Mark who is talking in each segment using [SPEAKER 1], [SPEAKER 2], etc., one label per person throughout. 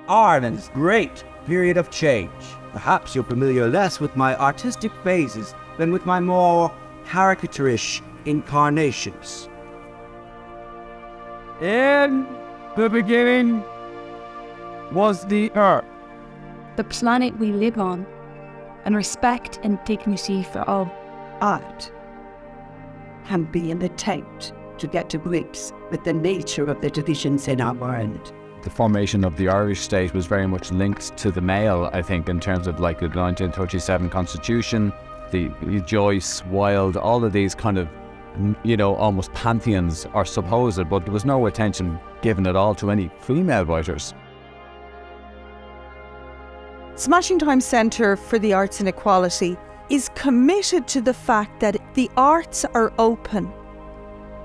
[SPEAKER 1] Ireland's great period of change. Perhaps you're familiar less with my artistic phases than with my more caricaturish incarnations.
[SPEAKER 2] In the beginning was the earth.
[SPEAKER 3] The planet we live on, and respect and dignity for all.
[SPEAKER 4] Art can be an attempt to get to grips with the nature of the divisions in our world.
[SPEAKER 5] The formation of the Irish state was very much linked to the male, I think, in terms of like the 1937 constitution, the Joyce, Wilde, all of these kind of, almost pantheons are supposed, but there was no attention given at all to any female writers.
[SPEAKER 6] Smashing Time Centre for the Arts and Equality is committed to the fact that the arts are open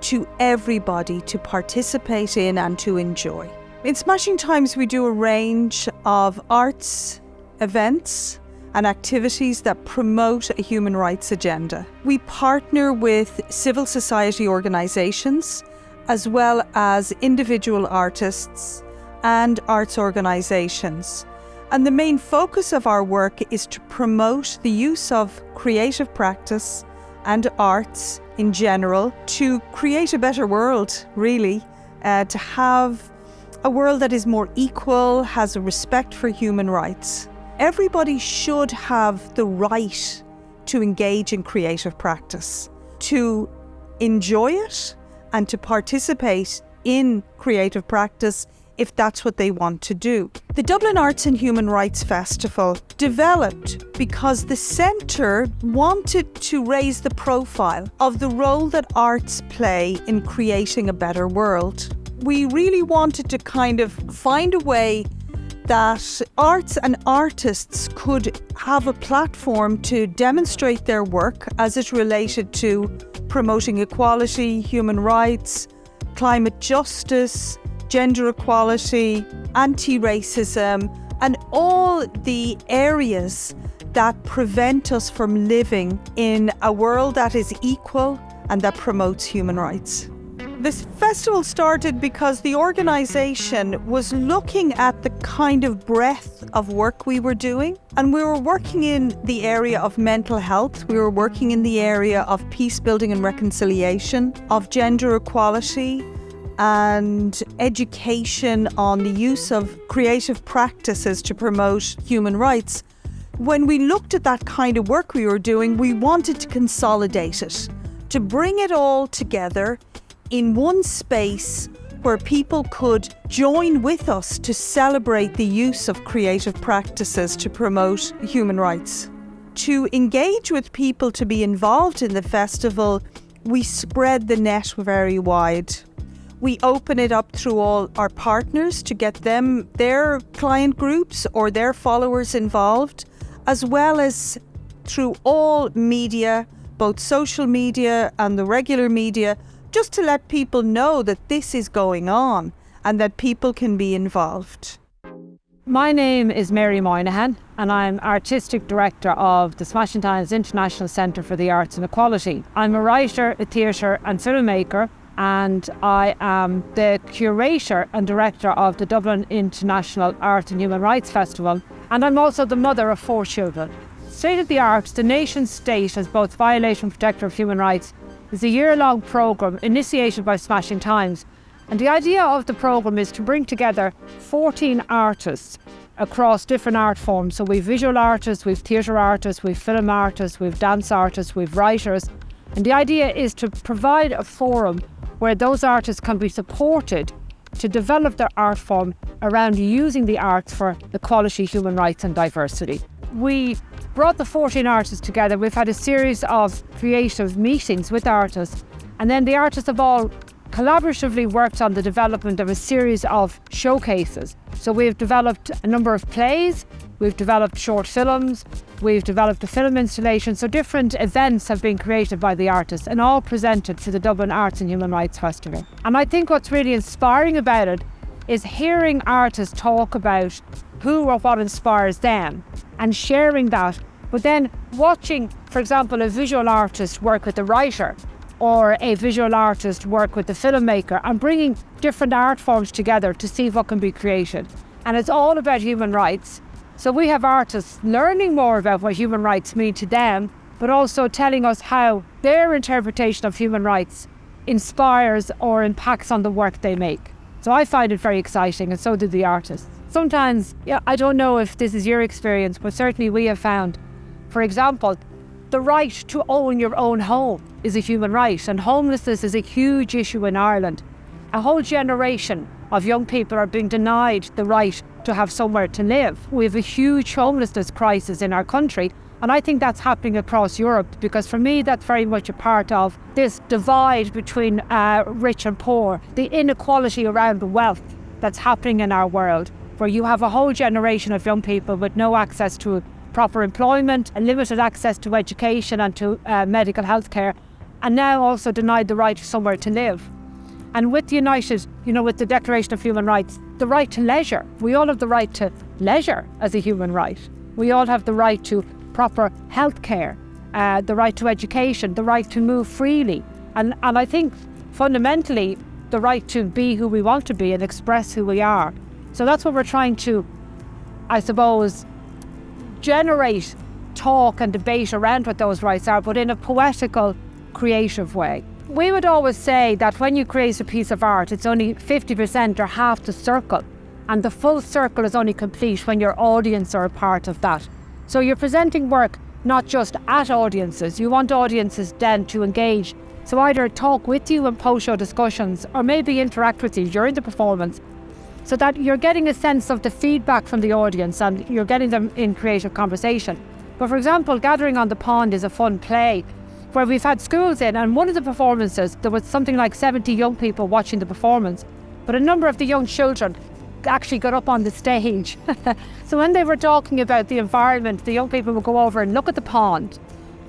[SPEAKER 6] to everybody to participate in and to enjoy. In Smashing Times, we do a range of arts events and activities that promote a human rights agenda. We partner with civil society organisations as well as individual artists and arts organisations. And the main focus of our work is to promote the use of creative practice and arts in general to create a better world, really, to have a world that is more equal, has a respect for human rights. Everybody should have the right to engage in creative practice, to enjoy it and to participate in creative practice if that's what they want to do. The Dublin Arts and Human Rights Festival developed because the centre wanted to raise the profile of the role that arts play in creating a better world. We really wanted to kind of find a way that arts and artists could have a platform to demonstrate their work as it related to promoting equality, human rights, climate justice, gender equality, anti-racism, and all the areas that prevent us from living in a world that is equal and that promotes human rights. This festival started because the organisation was looking at the kind of breadth of work we were doing, and we were working in the area of mental health, we were working in the area of peace building and reconciliation, of gender equality, and education on the use of creative practices to promote human rights. When we looked at that kind of work we were doing, we wanted to consolidate it, to bring it all together in one space where people could join with us to celebrate the use of creative practices to promote human rights. To engage with people to be involved in the festival, we spread the net very wide. We open it up through all our partners to get them, their client groups or their followers involved, as well as through all media, both social media and the regular media, just to let people know that this is going on and that people can be involved.
[SPEAKER 7] My name is Mary Moynihan and I'm Artistic Director of the Smashing Times International Centre for the Arts and Equality. I'm a writer, a theatre and filmmaker, and I am the Curator and Director of the Dublin International Art and Human Rights Festival, and I'm also the mother of 4 children. State of the Arts, the nation state as both violator and protector of human rights, is a year-long programme initiated by Smashing Times, and the idea of the programme is to bring together 14 artists across different art forms. So we've visual artists, we've theatre artists, we've film artists, we've dance artists, we've writers, and the idea is to provide a forum where those artists can be supported to develop their art form around using the arts for equality, human rights and diversity. We brought the 14 artists together. We've had a series of creative meetings with artists, and then the artists have all collaboratively worked on the development of a series of showcases. So we've developed a number of plays, we've developed short films, we've developed a film installation. So different events have been created by the artists and all presented for the Dublin Arts and Human Rights Festival. And I think what's really inspiring about it is hearing artists talk about who or what inspires them and sharing that, but then watching, for example, a visual artist work with a writer or a visual artist work with the filmmaker and bringing different art forms together to see what can be created. and it's all about human rights. So we have artists learning more about what human rights mean to them, but also telling us how their interpretation of human rights inspires or impacts on the work they make. So I find it very exciting, and so do the artists. Sometimes, I don't know if this is your experience, but certainly we have found, for example, the right to own your own home is a human right, and homelessness is a huge issue in Ireland. A whole generation of young people are being denied the right to have somewhere to live. We have a huge homelessness crisis in our country, and I think that's happening across Europe, because for me that's very much a part of this divide between rich and poor, the inequality around wealth that's happening in our world, where you have a whole generation of young people with no access to proper employment and limited access to education and to medical health care, and now also denied the right somewhere to live. And with the United, with the Declaration of Human Rights, the right to leisure. We all have the right to leisure as a human right. We all have the right to proper health care, the right to education, the right to move freely. And I think fundamentally the right to be who we want to be and express who we are. So that's what we're trying to, I suppose, generate talk and debate around what those rights are, but in a poetical, creative way. We would always say that when you create a piece of art, it's only 50% or half the circle, and the full circle is only complete when your audience are a part of that. So you're presenting work not just at audiences, you want audiences then to engage. So either talk with you in post-show discussions, or maybe interact with you during the performance, so that you're getting a sense of the feedback from the audience and you're getting them in creative conversation. But for example, Gathering on the Pond is a fun play where we've had schools in, and one of the performances, there was something like 70 young people watching the performance, but a number of the young children actually got up on the stage. So when they were talking about the environment, the young people would go over and look at the pond,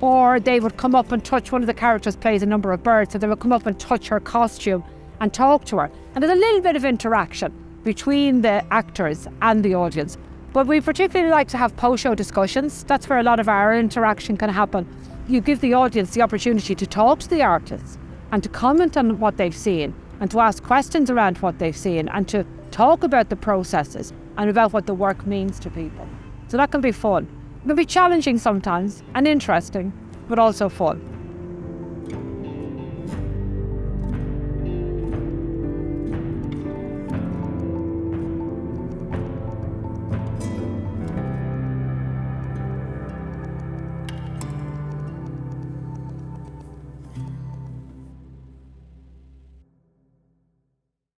[SPEAKER 7] or they would come up and touch, one of the characters plays a number of birds, so they would come up and touch her costume and talk to her. And there's a little bit of interaction between the actors and the audience. But we particularly like to have post-show discussions. That's where a lot of our interaction can happen. You give the audience the opportunity to talk to the artists and to comment on what they've seen and to ask questions around what they've seen and to talk about the processes and about what the work means to people. So that can be fun. It can be challenging sometimes and interesting, but also fun.